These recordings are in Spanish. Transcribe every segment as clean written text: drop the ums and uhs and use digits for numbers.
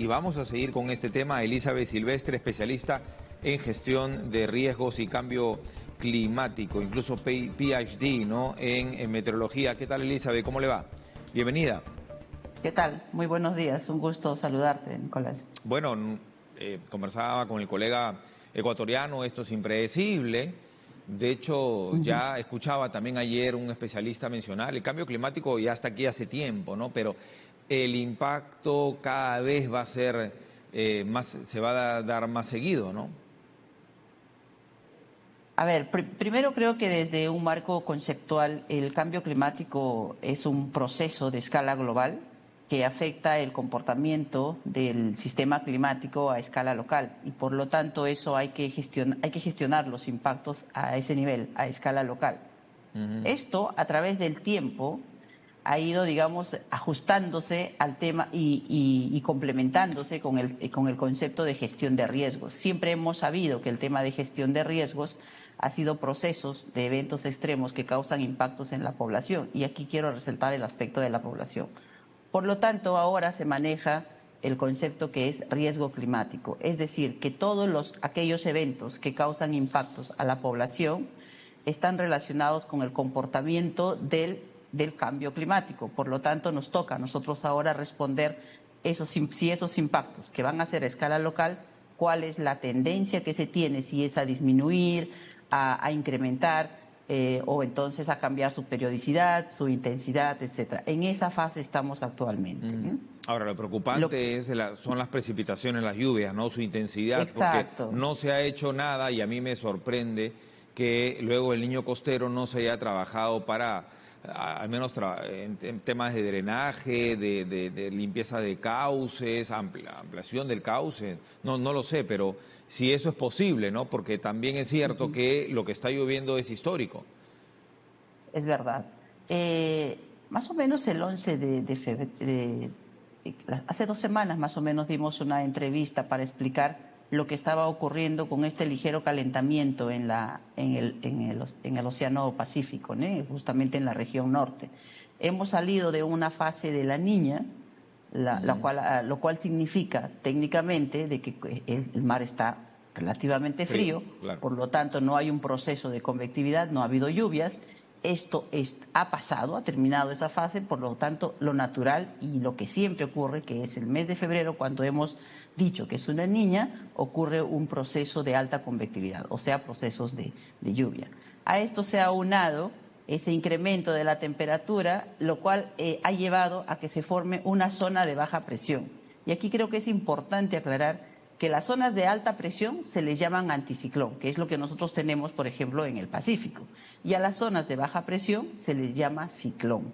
Y vamos a seguir con este tema. Elizabeth Silvestre, especialista en gestión de riesgos y cambio climático, incluso PhD, ¿no?, en meteorología. ¿Qué tal, Elizabeth? ¿Cómo le va? Bienvenida. ¿Qué tal? Muy buenos días. Un gusto saludarte, Nicolás. Bueno, conversaba con el colega ecuatoriano, esto es impredecible. De hecho, ya escuchaba también ayer un especialista mencionar, el cambio climático ya está aquí hace tiempo, ¿no? Pero el impacto cada vez va a ser se va a dar más seguido, ¿no? A ver, primero creo que desde un marco conceptual el cambio climático es un proceso de escala global que afecta el comportamiento del sistema climático a escala local y por lo tanto eso hay que gestionar los impactos a ese nivel, a escala local. Esto a través del tiempo ha ido, digamos, ajustándose al tema y complementándose con el concepto de gestión de riesgos. Siempre hemos sabido que el tema de gestión de riesgos ha sido procesos de eventos extremos que causan impactos en la población y aquí quiero resaltar el aspecto de la población. Por lo tanto, ahora se maneja el concepto que es riesgo climático, es decir, que todos aquellos eventos que causan impactos a la población están relacionados con el comportamiento del cambio climático. Por lo tanto, nos toca a nosotros ahora responder si esos impactos que van a ser a escala local, cuál es la tendencia que se tiene, si es a disminuir, a incrementar o entonces a cambiar su periodicidad, su intensidad, etcétera. En esa fase estamos actualmente. Ahora, lo preocupante son las precipitaciones, las lluvias, ¿no? Su intensidad, Exacto. Porque no se ha hecho nada y a mí me sorprende que luego el niño costero no se haya trabajado para, al menos en temas de drenaje, de limpieza de cauces, ampliación del cauce, no lo sé, pero si eso es posible, ¿no? Porque también es cierto que lo que está lloviendo es histórico. Es verdad. Más o menos el 11 de febrero, hace 2 semanas más o menos dimos una entrevista para explicar lo que estaba ocurriendo con este ligero calentamiento en el Océano Pacífico, ¿no? Justamente en la región norte. Hemos salido de una fase de la Niña, lo cual significa técnicamente de que el mar está relativamente frío, claro. por lo tanto no hay un proceso de convectividad, no ha habido lluvias. Esto ha pasado, ha terminado esa fase, por lo tanto lo natural y lo que siempre ocurre, que es el mes de febrero, cuando hemos dicho que es una niña, ocurre un proceso de alta convectividad, o sea, procesos de lluvia. A esto se ha aunado ese incremento de la temperatura, lo cual ha llevado a que se forme una zona de baja presión. Y aquí creo que es importante aclarar que las zonas de alta presión se les llaman anticiclón, que es lo que nosotros tenemos, por ejemplo, en el Pacífico. Y a las zonas de baja presión se les llama ciclón.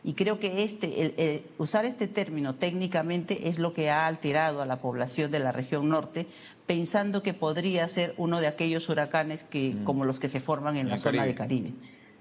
Y creo que usar este término técnicamente es lo que ha alterado a la población de la región norte, pensando que podría ser uno de aquellos huracanes como los que se forman en la zona de Caribe.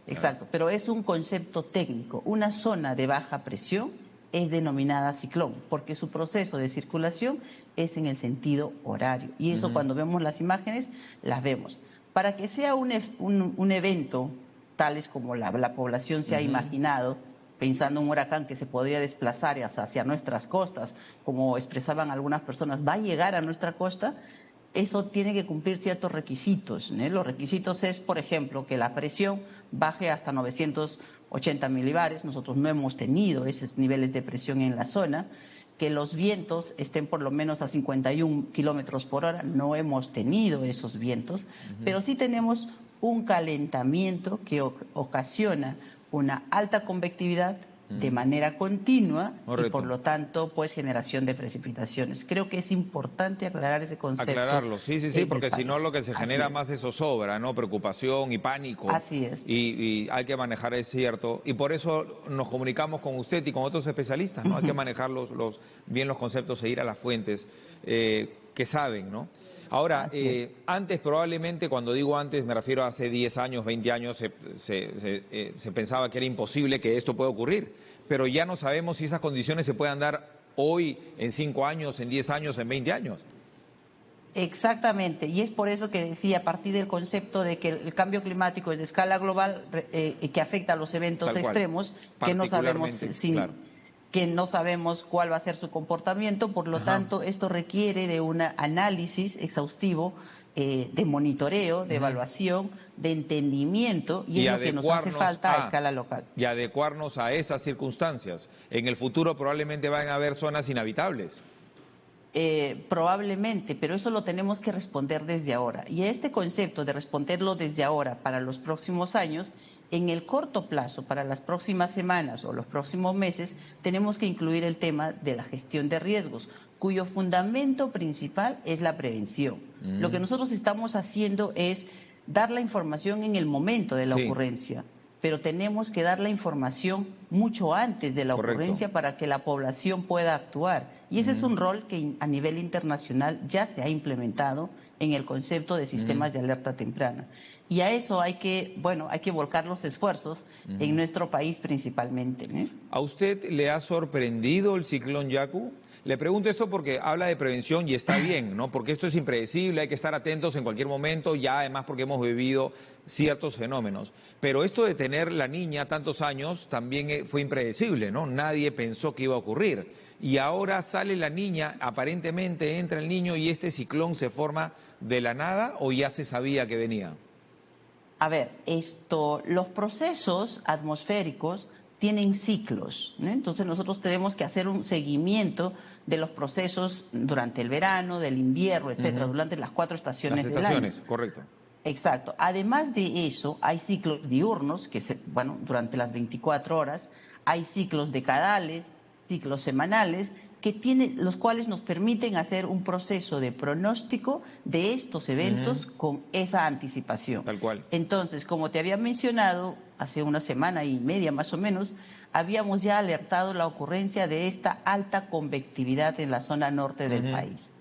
Exacto, pero es un concepto técnico. Una zona de baja presión es denominada ciclón, porque su proceso de circulación es en el sentido horario. Y eso cuando vemos las imágenes, las vemos. Para que sea un evento, tales como la población se ha imaginado, pensando en un huracán que se podría desplazar hacia nuestras costas, como expresaban algunas personas, va a llegar a nuestra costa, eso tiene que cumplir ciertos requisitos, ¿no? Los requisitos es, por ejemplo, que la presión baje hasta 980 milibares. Nosotros no hemos tenido esos niveles de presión en la zona. Que los vientos estén por lo menos a 51 kilómetros por hora. No hemos tenido esos vientos, pero sí tenemos un calentamiento que ocasiona una alta convectividad de manera continua y por lo tanto pues generación de precipitaciones. Creo que es importante aclarar ese concepto. Aclararlo, sí, porque si no lo que se genera más es zozobra, ¿no? Preocupación y pánico. Así es. Y hay que manejar, es cierto, y por eso nos comunicamos con usted y con otros especialistas, ¿no? Hay que manejar bien los conceptos e ir a las fuentes que saben, ¿no? Ahora, antes probablemente, cuando digo antes, me refiero a hace 10 años, 20 años, se pensaba que era imposible que esto pueda ocurrir, pero ya no sabemos si esas condiciones se puedan dar hoy, en 5 años, en 10 años, en 20 años. Exactamente, y es por eso que decía, a partir del concepto de que el cambio climático es de escala global y que afecta a los eventos extremos, que no sabemos si... Claro. que no sabemos cuál va a ser su comportamiento, por lo tanto, esto requiere de un análisis exhaustivo, de monitoreo, de evaluación, de entendimiento, y es lo que nos hace falta a escala local. Y adecuarnos a esas circunstancias. En el futuro probablemente van a haber zonas inhabitables. Probablemente, pero eso lo tenemos que responder desde ahora. Y este concepto de responderlo desde ahora para los próximos años, en el corto plazo, para las próximas semanas o los próximos meses, tenemos que incluir el tema de la gestión de riesgos, cuyo fundamento principal es la prevención. Lo que nosotros estamos haciendo es dar la información en el momento de la ocurrencia, pero tenemos que dar la información mucho antes de la ocurrencia para que la población pueda actuar. Y ese es un rol que a nivel internacional ya se ha implementado en el concepto de sistemas de alerta temprana. Y a eso hay que volcar los esfuerzos en nuestro país principalmente. ¿A usted le ha sorprendido el ciclón Yaku? Le pregunto esto porque habla de prevención y está bien, ¿no? Porque esto es impredecible, hay que estar atentos en cualquier momento, ya además porque hemos vivido ciertos fenómenos. Pero esto de tener la niña tantos años también fue impredecible, ¿no? Nadie pensó que iba a ocurrir. Y ahora sale la niña, aparentemente entra el niño y este ciclón se forma de la nada, ¿o ya se sabía que venía? A ver, los procesos atmosféricos tienen ciclos, ¿no? Entonces nosotros tenemos que hacer un seguimiento de los procesos durante el verano, del invierno, etcétera, durante las 4 estaciones del año. Las estaciones, correcto. Exacto. Además de eso, hay ciclos diurnos, durante las 24 horas, hay ciclos decadales, ciclos semanales, los cuales nos permiten hacer un proceso de pronóstico de estos eventos con esa anticipación. Tal cual. Entonces, como te había mencionado, hace una semana y media más o menos, habíamos ya alertado la ocurrencia de esta alta convectividad en la zona norte del país.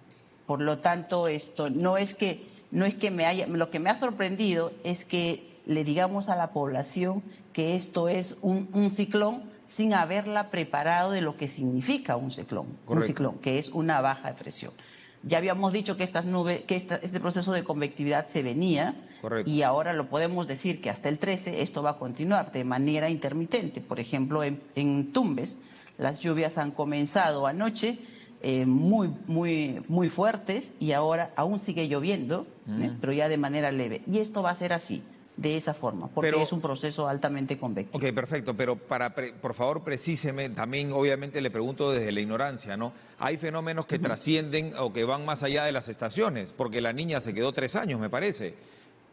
Por lo tanto, lo que me ha sorprendido es que le digamos a la población que esto es un ciclón sin haberla preparado de lo que significa un ciclón, que es una baja de presión. Ya habíamos dicho que este proceso de convectividad se venía, y ahora lo podemos decir que hasta el 13 esto va a continuar de manera intermitente. Por ejemplo, en Tumbes las lluvias han comenzado anoche muy fuertes, y ahora aún sigue lloviendo, pero ya de manera leve. Y esto va a ser así, de esa forma, porque es un proceso altamente convectivo. Ok, perfecto, pero por favor precíseme, también obviamente le pregunto desde la ignorancia, ¿no? Hay fenómenos que trascienden o que van más allá de las estaciones, porque la niña se quedó 3 años, me parece.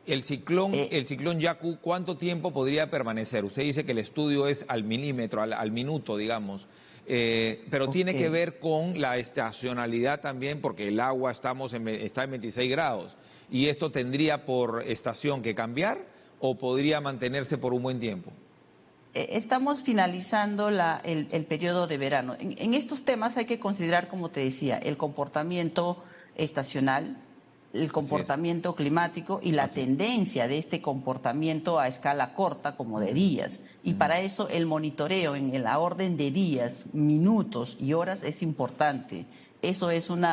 El ciclón Yaku, ¿cuánto tiempo podría permanecer? Usted dice que el estudio es al milímetro, al minuto, digamos. Pero tiene que ver con la estacionalidad también, porque el agua está en 26 grados. ¿Y esto tendría por estación que cambiar o podría mantenerse por un buen tiempo? Estamos finalizando el periodo de verano. En estos temas hay que considerar, como te decía, el comportamiento estacional, el comportamiento climático y la tendencia de este comportamiento a escala corta, como de días. Y para eso el monitoreo en la orden de días, minutos y horas es importante. Eso es un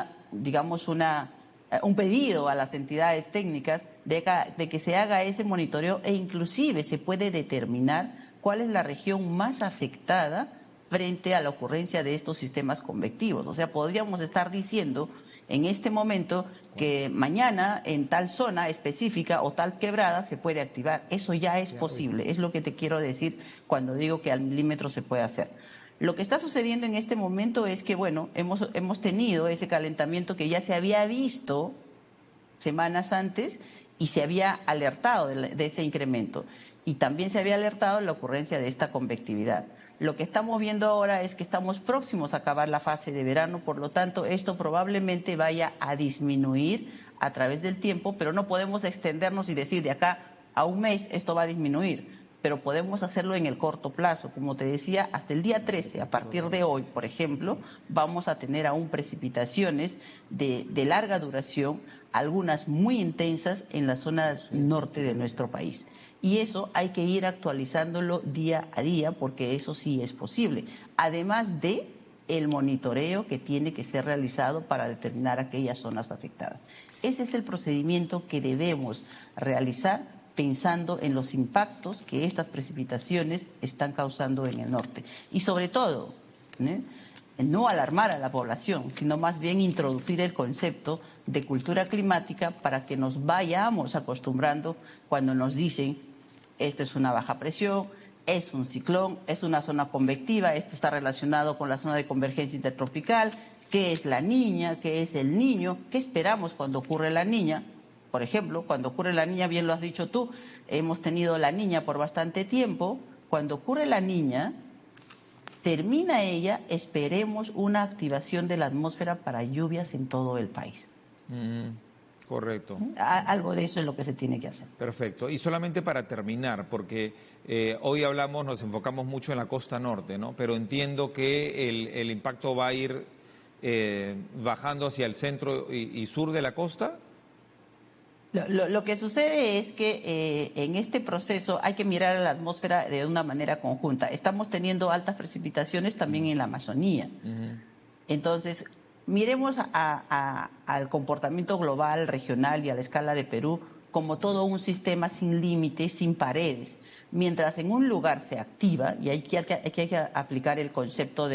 pedido a las entidades técnicas de que se haga ese monitoreo, e inclusive se puede determinar cuál es la región más afectada frente a la ocurrencia de estos sistemas convectivos. O sea, podríamos estar diciendo en este momento que mañana en tal zona específica o tal quebrada se puede activar. Eso ya es posible, es lo que te quiero decir cuando digo que al milímetro se puede hacer. Lo que está sucediendo en este momento es que, hemos tenido ese calentamiento que ya se había visto semanas antes y se había alertado de ese incremento. Y también se había alertado de la ocurrencia de esta convectividad. Lo que estamos viendo ahora es que estamos próximos a acabar la fase de verano, por lo tanto, esto probablemente vaya a disminuir a través del tiempo, pero no podemos extendernos y decir de acá a un mes esto va a disminuir. Pero podemos hacerlo en el corto plazo. Como te decía, hasta el día 13, a partir de hoy, por ejemplo, vamos a tener aún precipitaciones de larga duración, algunas muy intensas en la zona norte de nuestro país. Y eso hay que ir actualizándolo día a día, porque eso sí es posible. Además de el monitoreo que tiene que ser realizado para determinar aquellas zonas afectadas. Ese es el procedimiento que debemos realizar, pensando en los impactos que estas precipitaciones están causando en el norte. Y sobre todo, ¿eh? No alarmar a la población, sino más bien introducir el concepto de cultura climática para que nos vayamos acostumbrando cuando nos dicen esto es una baja presión, es un ciclón, es una zona convectiva, esto está relacionado con la zona de convergencia intertropical, qué es la niña, qué es el niño, qué esperamos cuando ocurre la niña. Por ejemplo, cuando ocurre la niña, bien lo has dicho tú, hemos tenido la niña por bastante tiempo. Cuando ocurre la niña, termina ella, esperemos una activación de la atmósfera para lluvias en todo el país. Correcto. Algo de eso es lo que se tiene que hacer. Perfecto. Y solamente para terminar, porque hoy hablamos, nos enfocamos mucho en la costa norte, ¿no? Pero entiendo que el impacto va a ir bajando hacia el centro y sur de la costa. Lo que sucede es que en este proceso hay que mirar a la atmósfera de una manera conjunta. Estamos teniendo altas precipitaciones también en la Amazonía. Entonces, miremos al comportamiento global, regional y a la escala de Perú como todo un sistema sin límites, sin paredes. Mientras en un lugar se activa, y hay que aplicar el concepto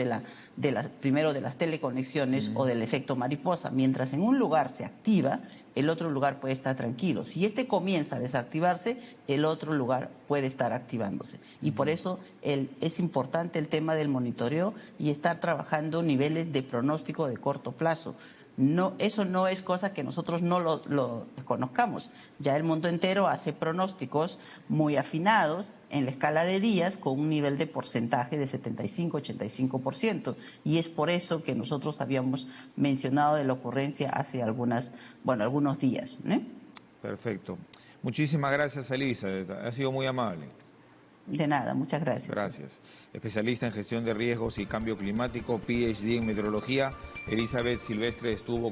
primero de las teleconexiones o del efecto mariposa, mientras en un lugar se activa, el otro lugar puede estar tranquilo. Si este comienza a desactivarse, el otro lugar puede estar activándose. Y por eso es importante el tema del monitoreo y estar trabajando niveles de pronóstico de corto plazo. No, eso no es cosa que nosotros no lo conozcamos. Ya el mundo entero hace pronósticos muy afinados en la escala de días con un nivel de porcentaje de 75-85%. Y es por eso que nosotros habíamos mencionado de la ocurrencia hace algunos días, ¿eh? Perfecto. Muchísimas gracias, Elizabeth. Ha sido muy amable. De nada, muchas gracias. Gracias. Especialista en gestión de riesgos y cambio climático, PhD en meteorología, Elizabeth Silvestre estuvo